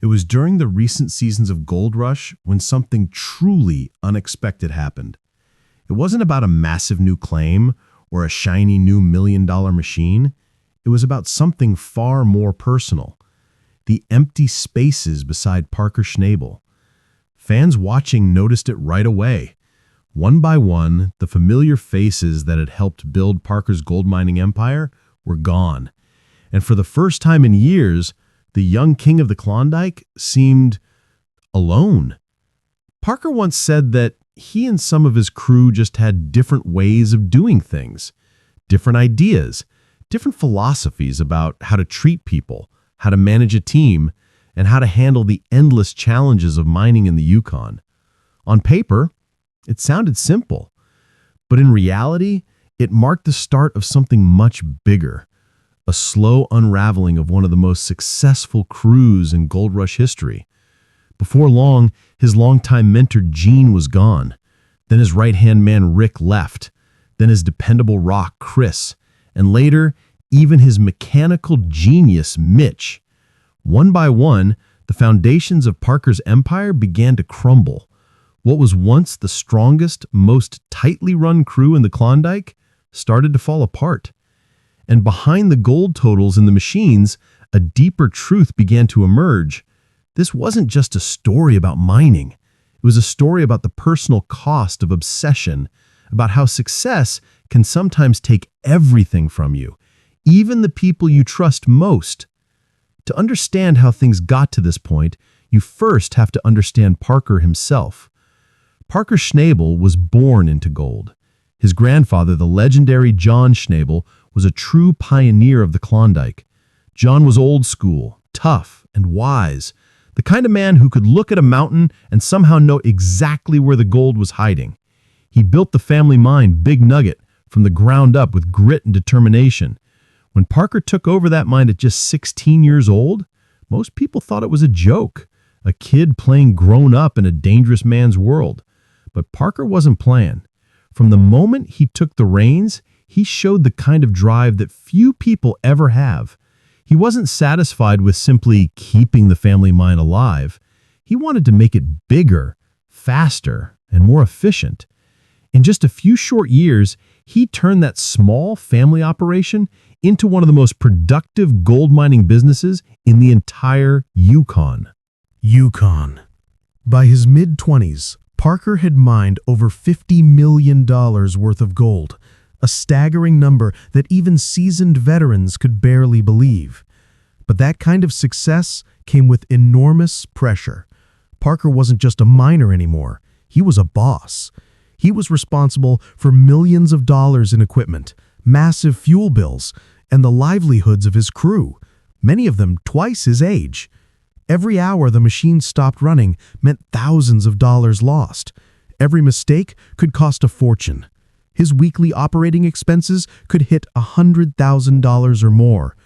It was during the recent seasons of Gold Rush when something truly unexpected happened. It wasn't about a massive new claim or a shiny new $1 million machine. It was about something far more personal. The empty spaces beside Parker Schnabel. Fans watching noticed it right away. One by one, the familiar faces that had helped build Parker's gold mining empire were gone. And for the first time in years, the young king of the Klondike seemed alone. Parker once said that he and some of his crew just had different ways of doing things, different ideas, different philosophies about how to treat people, how to manage a team, and how to handle the endless challenges of mining in the Yukon. On paper, it sounded simple, but in reality, it marked the start of something much bigger, a slow unraveling of one of the most successful crews in Gold Rush history. Before long, his longtime mentor Gene was gone. Then his right-hand man Rick left. Then his dependable rock Chris. And later, even his mechanical genius Mitch. One by one, the foundations of Parker's empire began to crumble. What was once the strongest, most tightly run crew in the Klondike started to fall apart. And behind the gold totals in the machines, a deeper truth began to emerge. This wasn't just a story about mining. It was a story about the personal cost of obsession, about how success can sometimes take everything from you, even the people you trust most. To understand how things got to this point, you first have to understand Parker himself. Parker Schnabel was born into gold. His grandfather, the legendary John Schnabel, was a true pioneer of the Klondike. John was old school, tough, and wise, the kind of man who could look at a mountain and somehow know exactly where the gold was hiding. He built the family mine, Big Nugget, from the ground up with grit and determination. When Parker took over that mine at just 16 years old, most people thought it was a joke, a kid playing grown up in a dangerous man's world. But Parker wasn't playing. From the moment he took the reins, he showed the kind of drive that few people ever have. He wasn't satisfied with simply keeping the family mine alive. He wanted to make it bigger, faster, and more efficient. In just a few short years, he turned that small family operation into one of the most productive gold mining businesses in the entire Yukon. By his mid-20s, Parker had mined over $50 million worth of gold, a staggering number that even seasoned veterans could barely believe. But that kind of success came with enormous pressure. Parker wasn't just a miner anymore. He was a boss. He was responsible for millions of dollars in equipment, massive fuel bills, and the livelihoods of his crew, many of them twice his age. Every hour the machine stopped running meant thousands of dollars lost. Every mistake could cost a fortune. His weekly operating expenses could hit $100,000 or more.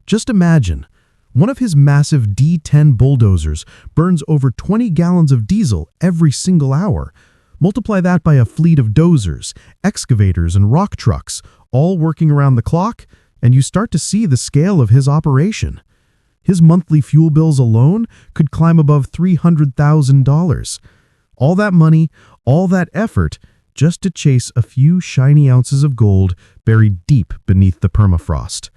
Just imagine, one of his massive D10 bulldozers burns over 20 gallons of diesel every single hour. Multiply that by a fleet of dozers, excavators, and rock trucks, all working around the clock, and you start to see the scale of his operation. His monthly fuel bills alone could climb above $300,000. All that money, all that effort, just to chase a few shiny ounces of gold buried deep beneath the permafrost.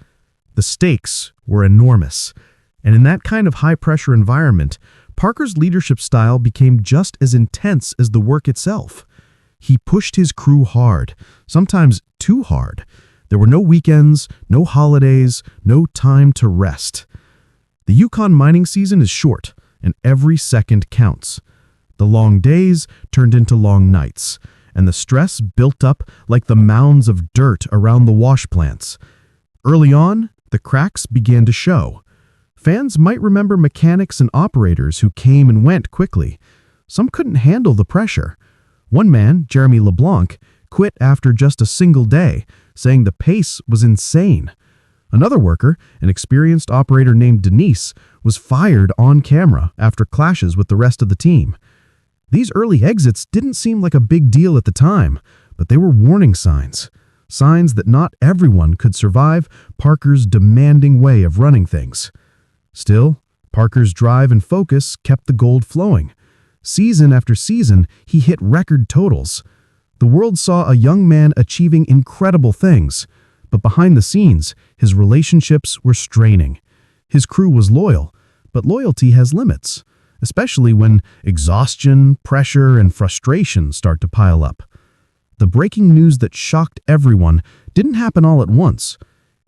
The stakes were enormous, and in that kind of high-pressure environment, Parker's leadership style became just as intense as the work itself. He pushed his crew hard, sometimes too hard. There were no weekends, no holidays, no time to rest. The Yukon mining season is short, and every second counts. The long days turned into long nights, and the stress built up like the mounds of dirt around the wash plants. Early on, the cracks began to show. Fans might remember mechanics and operators who came and went quickly. Some couldn't handle the pressure. One man, Jeremy LeBlanc, quit after just a single day, saying the pace was insane. Another worker, an experienced operator named Denise, was fired on camera after clashes with the rest of the team. These early exits didn't seem like a big deal at the time, but they were warning signs. Signs that not everyone could survive Parker's demanding way of running things. Still, Parker's drive and focus kept the gold flowing. Season after season, he hit record totals. The world saw a young man achieving incredible things, but behind the scenes, his relationships were straining. His crew was loyal, but loyalty has limits, especially when exhaustion, pressure, and frustration start to pile up. The breaking news that shocked everyone didn't happen all at once.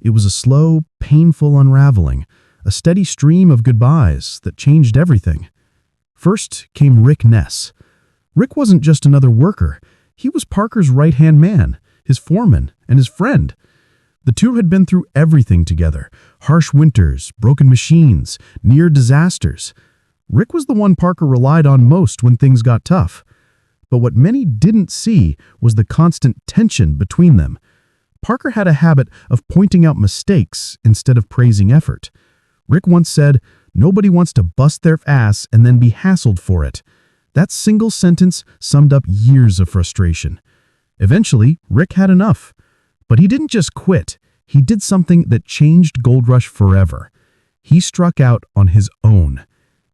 It was a slow, painful unraveling, a steady stream of goodbyes that changed everything. First came Rick Ness. Rick wasn't just another worker. He was Parker's right-hand man, his foreman, and his friend. The two had been through everything together: harsh winters, broken machines, near disasters. Rick was the one Parker relied on most when things got tough. But what many didn't see was the constant tension between them. Parker had a habit of pointing out mistakes instead of praising effort. Rick once said, "Nobody wants to bust their ass and then be hassled for it." That single sentence summed up years of frustration. Eventually, Rick had enough. But he didn't just quit. He did something that changed Gold Rush forever. He struck out on his own.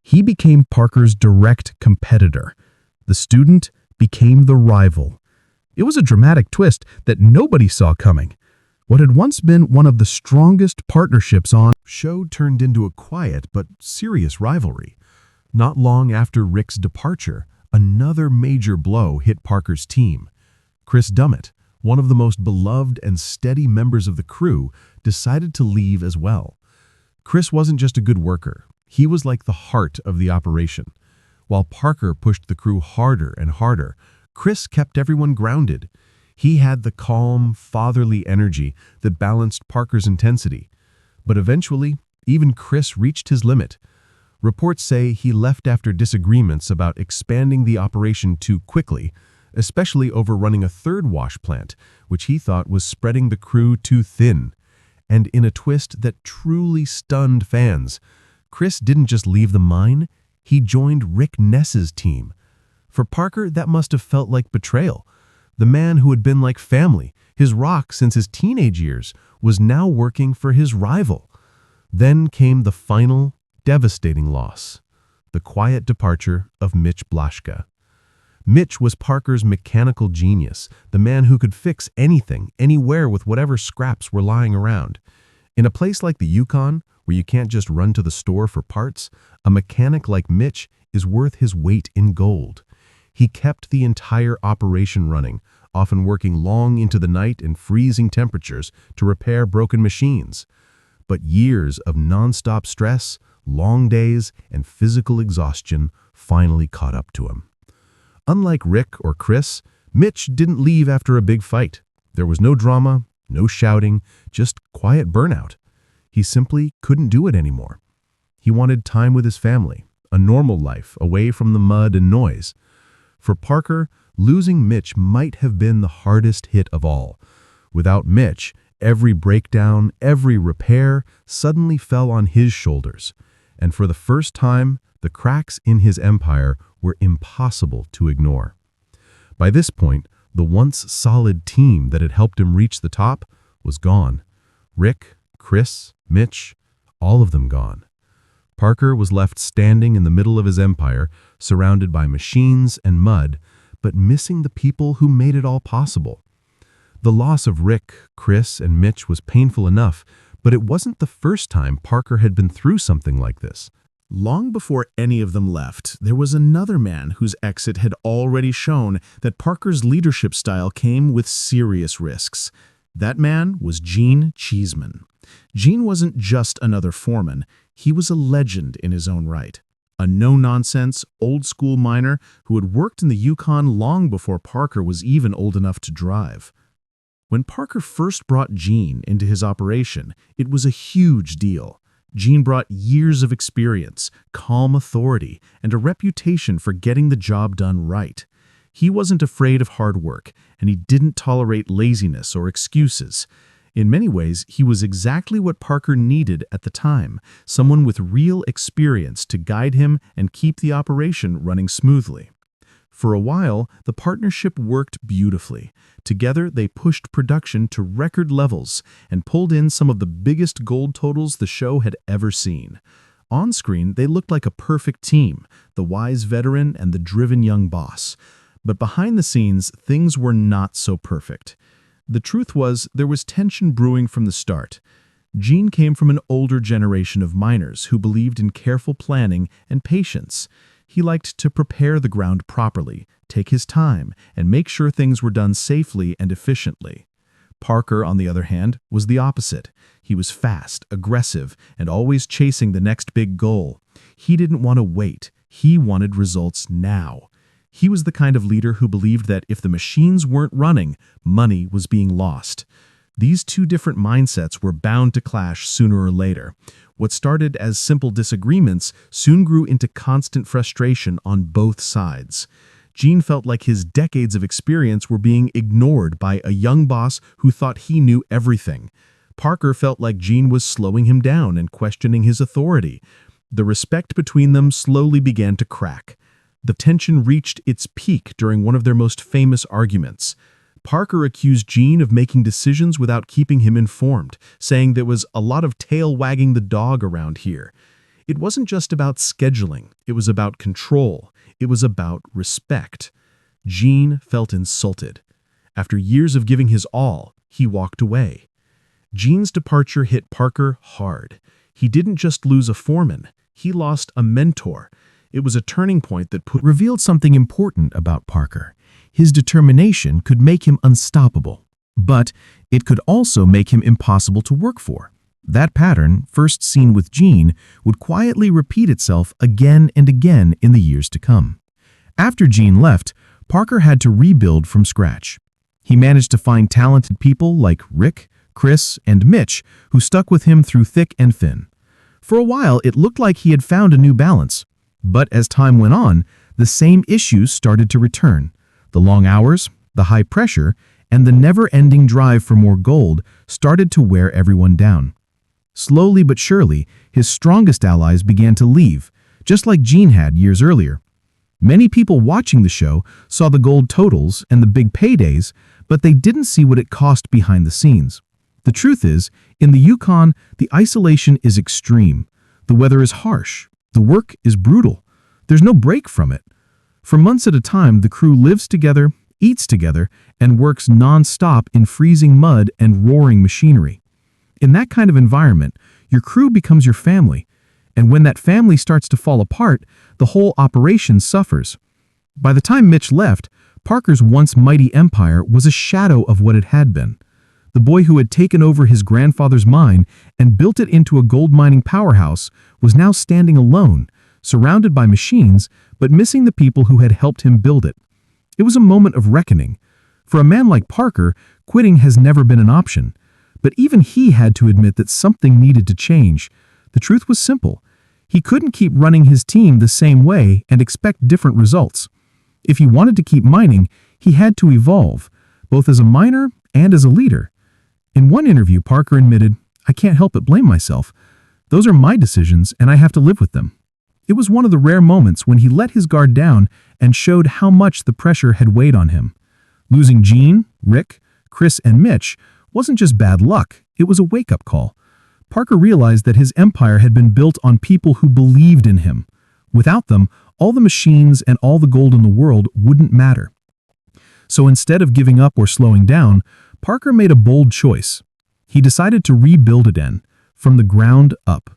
He became Parker's direct competitor. The student became the rival. It was a dramatic twist that nobody saw coming. What had once been one of the strongest partnerships on Show turned into a quiet but serious rivalry. Not long after Rick's departure, another major blow hit Parker's team. Chris Dummett, one of the most beloved and steady members of the crew, decided to leave as well. Chris wasn't just a good worker. He was like the heart of the operation. While Parker pushed the crew harder and harder, Chris kept everyone grounded. He had the calm, fatherly energy that balanced Parker's intensity. But eventually, even Chris reached his limit. Reports say he left after disagreements about expanding the operation too quickly, especially over running a third wash plant, which he thought was spreading the crew too thin. And in a twist that truly stunned fans, Chris didn't just leave the mine, he joined Rick Ness's team. For Parker, that must have felt like betrayal. The man who had been like family, his rock since his teenage years, was now working for his rival. Then came the final, devastating loss: the quiet departure of Mitch Blaschka. Mitch was Parker's mechanical genius, the man who could fix anything, anywhere with whatever scraps were lying around. In a place like the Yukon, where you can't just run to the store for parts, a mechanic like Mitch is worth his weight in gold. He kept the entire operation running, often working long into the night in freezing temperatures to repair broken machines. But years of nonstop stress, long days, and physical exhaustion finally caught up to him. Unlike Rick or Chris, Mitch didn't leave after a big fight. There was no drama, no shouting, just quiet burnout. He simply couldn't do it anymore. He wanted time with his family, a normal life away from the mud and noise. For Parker, losing Mitch might have been the hardest hit of all. Without Mitch, every breakdown, every repair suddenly fell on his shoulders. And for the first time, the cracks in his empire were impossible to ignore. By this point, the once solid team that had helped him reach the top was gone. Rick, Chris, Mitch, all of them gone. Parker was left standing in the middle of his empire, surrounded by machines and mud, but missing the people who made it all possible. The loss of Rick, Chris, and Mitch was painful enough, but it wasn't the first time Parker had been through something like this. Long before any of them left, there was another man whose exit had already shown that Parker's leadership style came with serious risks. That man was Gene Cheeseman. Gene wasn't just another foreman. He was a legend in his own right. A no-nonsense, old-school miner who had worked in the Yukon long before Parker was even old enough to drive. When Parker first brought Gene into his operation, it was a huge deal. Gene brought years of experience, calm authority, and a reputation for getting the job done right. He wasn't afraid of hard work, and he didn't tolerate laziness or excuses. In many ways, he was exactly what Parker needed at the time, someone with real experience to guide him and keep the operation running smoothly. For a while, the partnership worked beautifully. Together, they pushed production to record levels and pulled in some of the biggest gold totals the show had ever seen. On screen, they looked like a perfect team, the wise veteran and the driven young boss. But behind the scenes, things were not so perfect. The truth was, there was tension brewing from the start. Gene came from an older generation of miners who believed in careful planning and patience. He liked to prepare the ground properly, take his time, and make sure things were done safely and efficiently. Parker, on the other hand, was the opposite. He was fast, aggressive, and always chasing the next big goal. He didn't want to wait. He wanted results now. He was the kind of leader who believed that if the machines weren't running, money was being lost. These two different mindsets were bound to clash sooner or later. What started as simple disagreements soon grew into constant frustration on both sides. Gene felt like his decades of experience were being ignored by a young boss who thought he knew everything. Parker felt like Gene was slowing him down and questioning his authority. The respect between them slowly began to crack. The tension reached its peak during one of their most famous arguments. Parker accused Gene of making decisions without keeping him informed, saying there was a lot of tail wagging the dog around here. It wasn't just about scheduling, it was about control, it was about respect. Gene felt insulted. After years of giving his all, he walked away. Gene's departure hit Parker hard. He didn't just lose a foreman, he lost a mentor. It was a turning point that revealed something important about Parker. His determination could make him unstoppable, but it could also make him impossible to work for. That pattern, first seen with Gene, would quietly repeat itself again and again in the years to come. After Gene left, Parker had to rebuild from scratch. He managed to find talented people like Rick, Chris, and Mitch who stuck with him through thick and thin. For a while, it looked like he had found a new balance. But as time went on, the same issues started to return. The long hours, the high pressure, and the never-ending drive for more gold started to wear everyone down. Slowly but surely, his strongest allies began to leave, just like Gene had years earlier. Many people watching the show saw the gold totals and the big paydays, but they didn't see what it cost behind the scenes. The truth is, in the Yukon, the isolation is extreme. The weather is harsh. The work is brutal. There's no break from it. For months at a time, the crew lives together, eats together, and works non-stop in freezing mud and roaring machinery. In that kind of environment, your crew becomes your family, and when that family starts to fall apart, the whole operation suffers. By the time Mitch left, Parker's once mighty empire was a shadow of what it had been. The boy who had taken over his grandfather's mine and built it into a gold mining powerhouse was now standing alone, surrounded by machines, but missing the people who had helped him build it. It was a moment of reckoning. For a man like Parker, quitting has never been an option. But even he had to admit that something needed to change. The truth was simple. He couldn't keep running his team the same way and expect different results. If he wanted to keep mining, he had to evolve, both as a miner and as a leader. In one interview, Parker admitted, "I can't help but blame myself. Those are my decisions, and I have to live with them." It was one of the rare moments when he let his guard down and showed how much the pressure had weighed on him. Losing Gene, Rick, Chris, and Mitch wasn't just bad luck, it was a wake-up call. Parker realized that his empire had been built on people who believed in him. Without them, all the machines and all the gold in the world wouldn't matter. So instead of giving up or slowing down, Parker made a bold choice. He decided to rebuild again, from the ground up.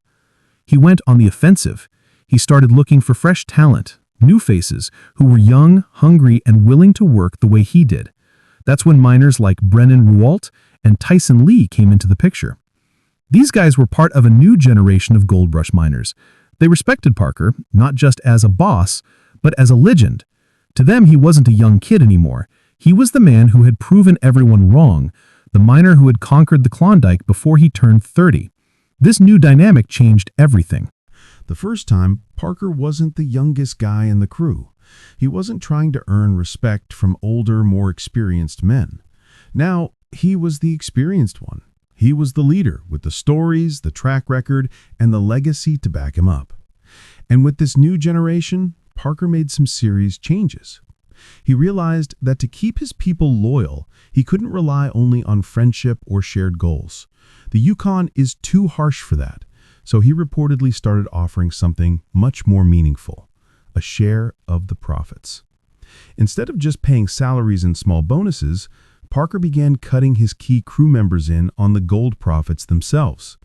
He went on the offensive. He started looking for fresh talent, new faces who were young, hungry, and willing to work the way he did. That's when miners like Brennan Ruwalt and Tyson Lee came into the picture. These guys were part of a new generation of gold rush miners. They respected Parker, not just as a boss, but as a legend. To them, he wasn't a young kid anymore. He was the man who had proven everyone wrong, the miner who had conquered the Klondike before he turned 30. This new dynamic changed everything. The first time, Parker wasn't the youngest guy in the crew. He wasn't trying to earn respect from older, more experienced men. Now, he was the experienced one. He was the leader with the stories, the track record, and the legacy to back him up. And with this new generation, Parker made some serious changes. He realized that to keep his people loyal, he couldn't rely only on friendship or shared goals. The Yukon is too harsh for that. So he reportedly started offering something much more meaningful, a share of the profits. Instead of just paying salaries and small bonuses, Parker began cutting his key crew members in on the gold profits themselves.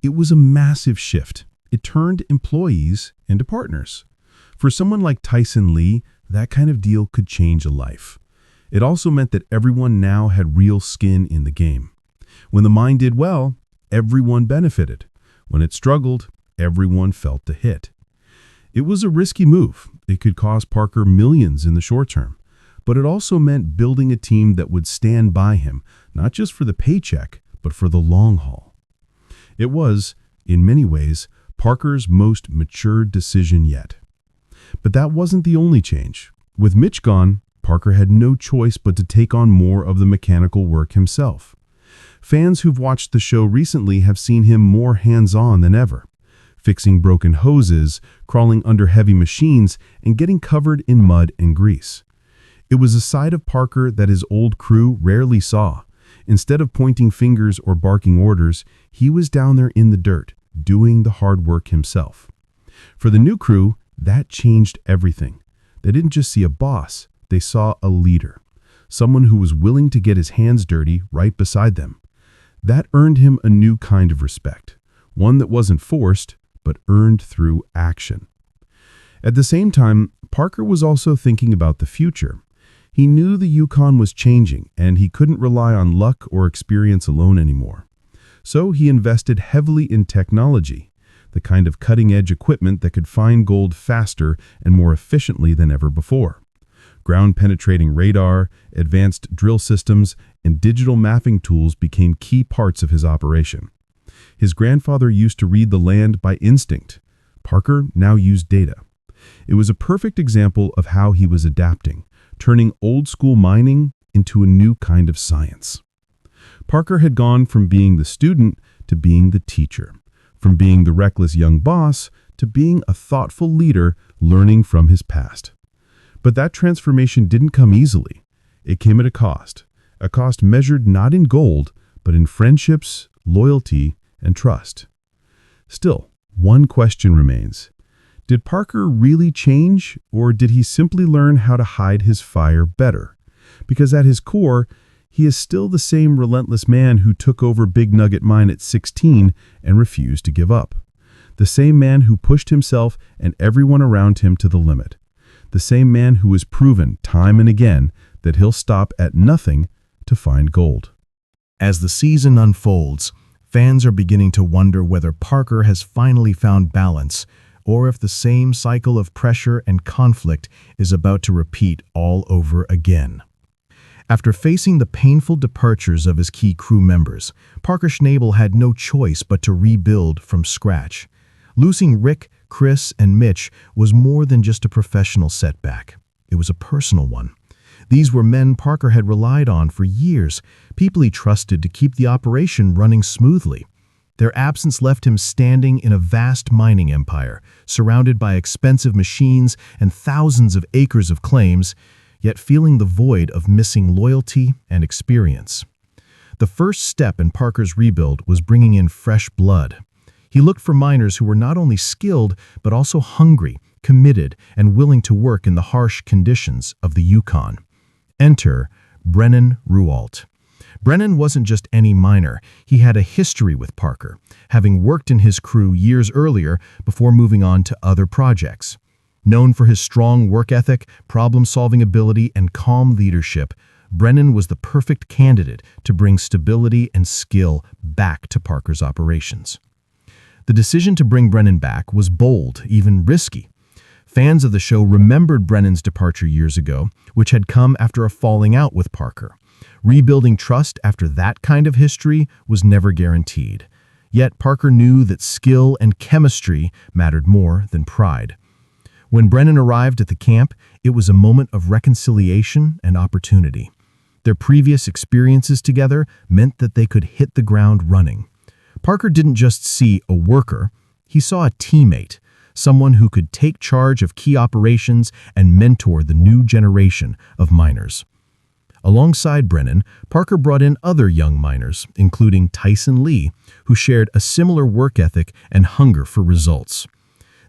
It was a massive shift. It turned employees into partners. For someone like Tyson Lee, that kind of deal could change a life. It also meant that everyone now had real skin in the game. When the mine did well, everyone benefited. When it struggled, everyone felt the hit. It was a risky move. It could cost Parker millions in the short term, but it also meant building a team that would stand by him, not just for the paycheck, but for the long haul. It was, in many ways, Parker's most mature decision yet. But that wasn't the only change. With Mitch gone, Parker had no choice but to take on more of the mechanical work himself. Fans who've watched the show recently have seen him more hands-on than ever, fixing broken hoses, crawling under heavy machines, and getting covered in mud and grease. It was a side of Parker that his old crew rarely saw. Instead of pointing fingers or barking orders, he was down there in the dirt, doing the hard work himself. For the new crew, that changed everything. They didn't just see a boss, they saw a leader, someone who was willing to get his hands dirty right beside them. That earned him a new kind of respect, one that wasn't forced, but earned through action. At the same time, Parker was also thinking about the future. He knew the Yukon was changing, and he couldn't rely on luck or experience alone anymore. So he invested heavily in technology, the kind of cutting-edge equipment that could find gold faster and more efficiently than ever before. Ground-penetrating radar, advanced drill systems, and digital mapping tools became key parts of his operation. His grandfather used to read the land by instinct. Parker now used data. It was a perfect example of how he was adapting, turning old-school mining into a new kind of science. Parker had gone from being the student to being the teacher, from being the reckless young boss to being a thoughtful leader learning from his past. But that transformation didn't come easily. It came at a cost measured not in gold, but in friendships, loyalty, and trust. Still, one question remains. Did Parker really change, or did he simply learn how to hide his fire better? Because at his core, he is still the same relentless man who took over Big Nugget Mine at 16 and refused to give up. The same man who pushed himself and everyone around him to the limit. The same man who has proven time and again that he'll stop at nothing to find gold. As the season unfolds, fans are beginning to wonder whether Parker has finally found balance, or if the same cycle of pressure and conflict is about to repeat all over again. After facing the painful departures of his key crew members, Parker Schnabel had no choice but to rebuild from scratch. Losing Rick, Chris, and Mitch was more than just a professional setback. It was a personal one. These were men Parker had relied on for years, people he trusted to keep the operation running smoothly. Their absence left him standing in a vast mining empire, surrounded by expensive machines and thousands of acres of claims, yet feeling the void of missing loyalty and experience. The first step in Parker's rebuild was bringing in fresh blood. He looked for miners who were not only skilled, but also hungry, committed, and willing to work in the harsh conditions of the Yukon. Enter Brennan Rualt. Brennan wasn't just any miner. He had a history with Parker, having worked in his crew years earlier before moving on to other projects. Known for his strong work ethic, problem-solving ability, and calm leadership, Brennan was the perfect candidate to bring stability and skill back to Parker's operations. The decision to bring Brennan back was bold, even risky. Fans of the show remembered Brennan's departure years ago, which had come after a falling out with Parker. Rebuilding trust after that kind of history was never guaranteed. Yet Parker knew that skill and chemistry mattered more than pride. When Brennan arrived at the camp, it was a moment of reconciliation and opportunity. Their previous experiences together meant that they could hit the ground running. Parker didn't just see a worker, he saw a teammate, someone who could take charge of key operations and mentor the new generation of miners. Alongside Brennan, Parker brought in other young miners, including Tyson Lee, who shared a similar work ethic and hunger for results.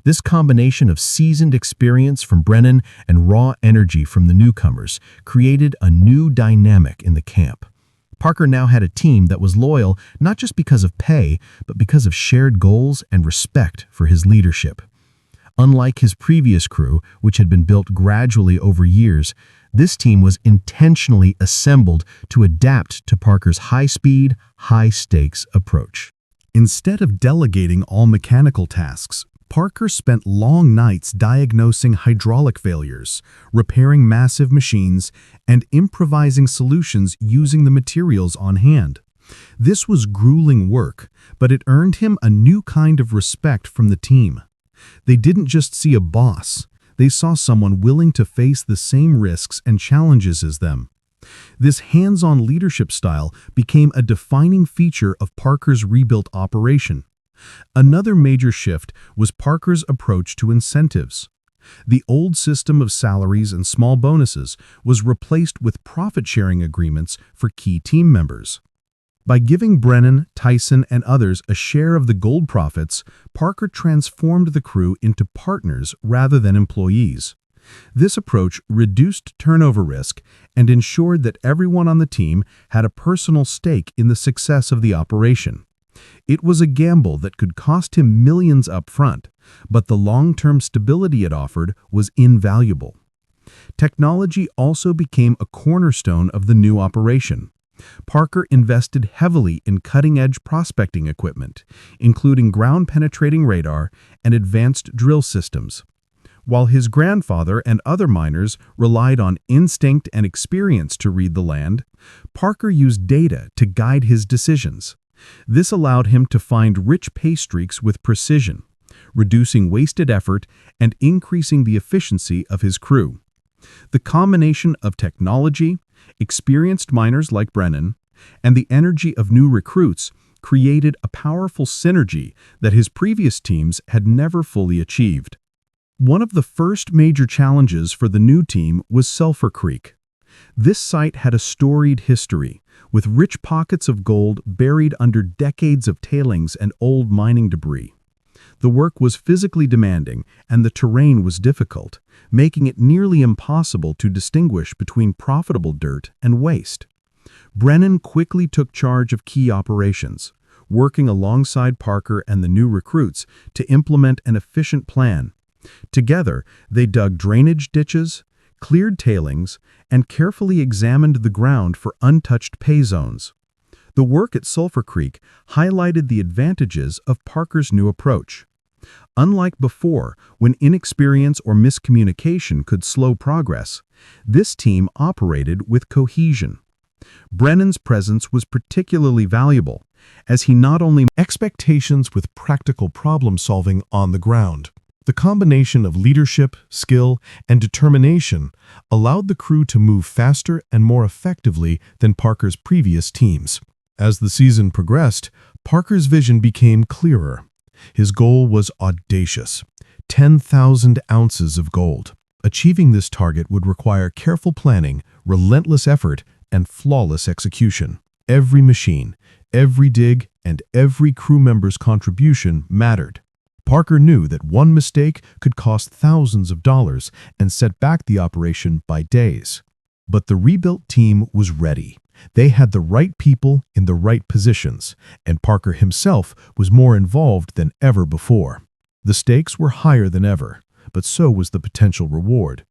This combination of seasoned experience from Brennan and raw energy from the newcomers created a new dynamic in the camp. Parker now had a team that was loyal not just because of pay, but because of shared goals and respect for his leadership. Unlike his previous crew, which had been built gradually over years, this team was intentionally assembled to adapt to Parker's high-speed, high-stakes approach. Instead of delegating all mechanical tasks, Parker spent long nights diagnosing hydraulic failures, repairing massive machines, and improvising solutions using the materials on hand. This was grueling work, but it earned him a new kind of respect from the team. They didn't just see a boss, they saw someone willing to face the same risks and challenges as them. This hands-on leadership style became a defining feature of Parker's rebuilt operation. Another major shift was Parker's approach to incentives. The old system of salaries and small bonuses was replaced with profit-sharing agreements for key team members. By giving Brennan, Tyson, and others a share of the gold profits, Parker transformed the crew into partners rather than employees. This approach reduced turnover risk and ensured that everyone on the team had a personal stake in the success of the operation. It was a gamble that could cost him millions up front, but the long-term stability it offered was invaluable. Technology also became a cornerstone of the new operation. Parker invested heavily in cutting-edge prospecting equipment, including ground-penetrating radar and advanced drill systems. While his grandfather and other miners relied on instinct and experience to read the land, Parker used data to guide his decisions. This allowed him to find rich pay streaks with precision, reducing wasted effort and increasing the efficiency of his crew. The combination of technology, experienced miners like Brennan, and the energy of new recruits created a powerful synergy that his previous teams had never fully achieved. One of the first major challenges for the new team was Sulphur Creek. This site had a storied history, with rich pockets of gold buried under decades of tailings and old mining debris. The work was physically demanding, and the terrain was difficult, making it nearly impossible to distinguish between profitable dirt and waste. Brennan quickly took charge of key operations, working alongside Parker and the new recruits to implement an efficient plan. Together, they dug drainage ditches, cleared tailings, and carefully examined the ground for untouched pay zones. The work at Sulphur Creek highlighted the advantages of Parker's new approach. Unlike before, when inexperience or miscommunication could slow progress, this team operated with cohesion. Brennan's presence was particularly valuable, as he not only met expectations with practical problem-solving on the ground. The combination of leadership, skill, and determination allowed the crew to move faster and more effectively than Parker's previous teams. As the season progressed, Parker's vision became clearer. His goal was audacious: 10,000 ounces of gold. Achieving this target would require careful planning, relentless effort, and flawless execution. Every machine, every dig, and every crew member's contribution mattered. Parker knew that one mistake could cost thousands of dollars and set back the operation by days. But the rebuilt team was ready. They had the right people in the right positions, and Parker himself was more involved than ever before. The stakes were higher than ever, but so was the potential reward.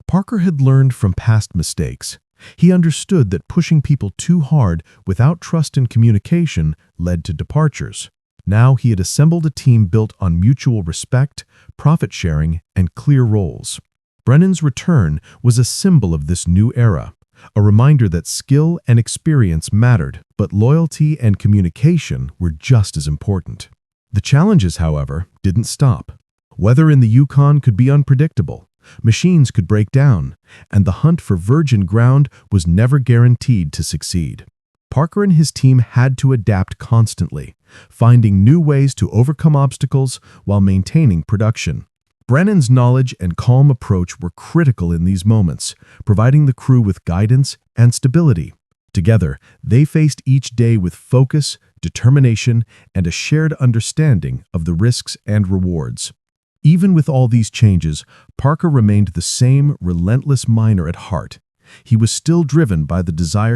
Parker had learned from past mistakes. He understood that pushing people too hard without trust and communication led to departures. Now he had assembled a team built on mutual respect, profit-sharing, and clear roles. Brennan's return was a symbol of this new era, a reminder that skill and experience mattered, but loyalty and communication were just as important. The challenges, however, didn't stop. Weather in the Yukon could be unpredictable, machines could break down, and the hunt for virgin ground was never guaranteed to succeed. Parker and his team had to adapt constantly, finding new ways to overcome obstacles while maintaining production. Brennan's knowledge and calm approach were critical in these moments, providing the crew with guidance and stability. Together, they faced each day with focus, determination, and a shared understanding of the risks and rewards. Even with all these changes, Parker remained the same relentless miner at heart. He was still driven by the desire